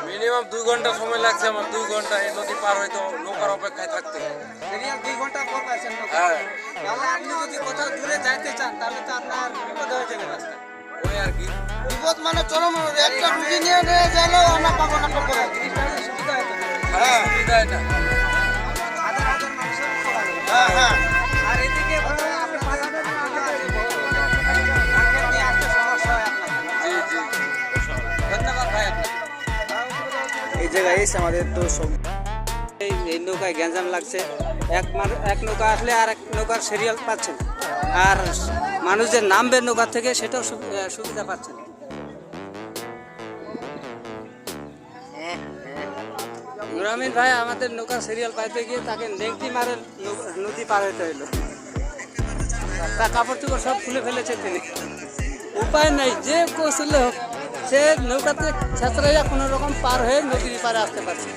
Minimum 2 ঘন্টা সময় লাগছে আমার। 2 ঘন্টা এই নদী পার হয়তো নৌকার অপেক্ষায় থাকতে। সিরিয়াল 2 ঘন্টা পর পাইছেন নৌকা। হ্যাঁ, তাহলে আপনি যদি কোথাও দূরে যাইতে চান তাহলে তো আপনার বিপদ হয়ে যাবে রাস্তায়। ওই আর কি। বিপদ মানে চরম, একটা রুগী নিয়ে গেলেও আমরা পাবো না করবো। জিনিসটা হলে সুবিধা হতো না। হ্যাঁ, সুবিধা এটা। হাজার হাজার মানুষের খোলা হবে। হ্যাঁ, হ্যাঁ। আর এদিকে বোধহয় আপনার আঙ্কেল নিয়ে আসতে সমস্যা হয় আপনার। জি, জি। ধন্যবাদ ভাই আপনাকে। এই জায়গায় এসে আমাদের তো সব এই নৌকায় গ্যাঞ্জাম লাগছে। এক নৌকা আসলে আর এক নৌকার সিরিয়াল পাচ্ছেন, আর মানুষ যে নামবে নৌকা থেকে সেটাও সুবিধা পাচ্ছেন। নুরামিন ভাই আমাদের নৌকা সিরিয়াল পাইতে গিয়ে তাকে নেংটি মারে নদী পার হতে হইলো। তার কাপড় চোপড় সব খুলে ফেলেছে তিনি। উপায় নাই, যে কৌশলে হোক সে নৌকাতে ছেঁচড়াইয়া কোনো রকম পার হয়ে নদীর পারে আসতে পারছে।